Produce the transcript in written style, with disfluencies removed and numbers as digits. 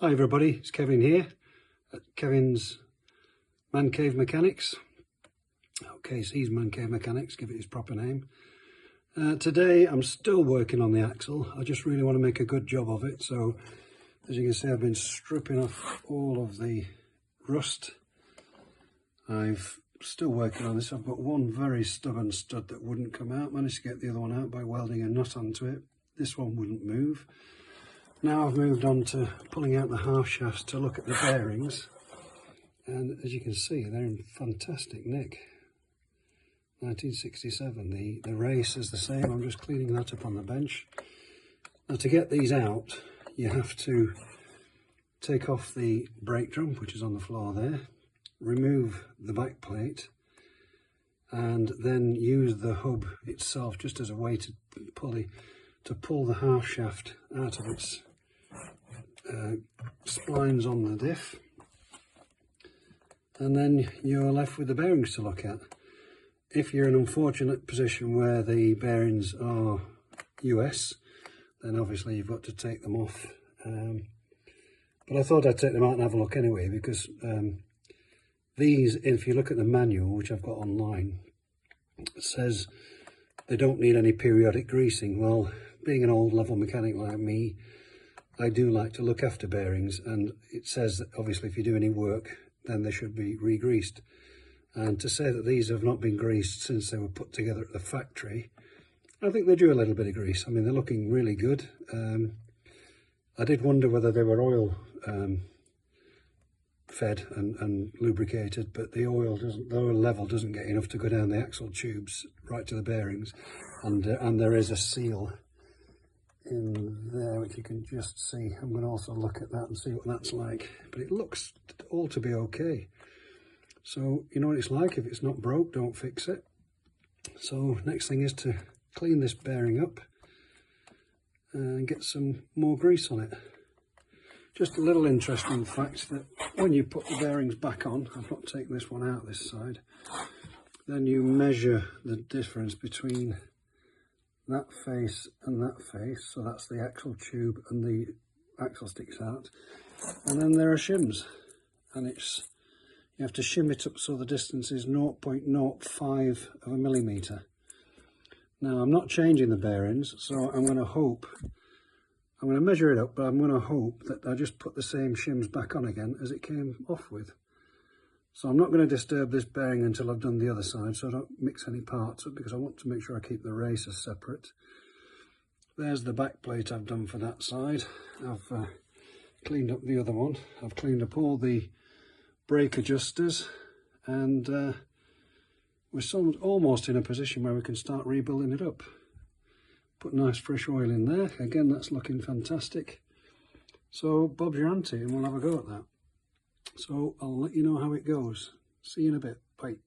Hi everybody, it's Kevin here at Kevin's Man Cave Mechanics. Okay, so he's Man Cave Mechanics, give it his proper name. Today I'm still working on the axle. I just really want to make a good job of it. So as you can see, I've been stripping off all of the rust. I've still working on this. I've got one very stubborn stud that wouldn't come out. Managed to get the other one out by welding a nut onto it. This one wouldn't move. Now I've moved on to pulling out the half shafts to look at the bearings, and as you can see, they're in fantastic nick. 1967, the race is the same. I'm just cleaning that up on the bench. Now to get these out, you have to take off the brake drum, which is on the floor there, remove the back plate, and then use the hub itself just as a way to pull the half shaft out of its splines on the diff, and then you're left with the bearings to look at. If you're in an unfortunate position where the bearings are US, then obviously you've got to take them off, but I thought I'd take them out and have a look anyway, because these, if you look at the manual, which I've got online, it says they don't need any periodic greasing. Well, being an old level mechanic like me, I do like to look after bearings, and it says that obviously if you do any work, then they should be re-greased. And to say that these have not been greased since they were put together at the factory, I think they do a little bit of grease. I mean, they're looking really good. I did wonder whether they were oil fed and lubricated, but the oil level doesn't get enough to go down the axle tubes right to the bearings, and there is a seal in there which you can just see. I'm going to also look at that and see what that's like, but it looks all to be okay. So you know what it's like, if it's not broke, don't fix it. So next thing is to clean this bearing up and get some more grease on it. Just a little interesting fact that when you put the bearings back on, I've not taken this one out this side, then you measure the difference between that face and that face, so that's the axle tube and the axle sticks out, and then there are shims, and you have to shim it up so the distance is 0.05 of a millimetre. Now I'm not changing the bearings, so I'm going to measure it up, but I'm going to hope that I just put the same shims back on again as it came off with. So I'm not going to disturb this bearing until I've done the other side, so I don't mix any parts up, because I want to make sure I keep the racers separate. There's the back plate I've done for that side. I've cleaned up the other one. I've cleaned up all the brake adjusters, and we're almost in a position where we can start rebuilding it up. Put nice fresh oil in there. Again, that's looking fantastic. So Bob's your auntie, and we'll have a go at that. So I'll let you know how it goes. See you in a bit. Bye.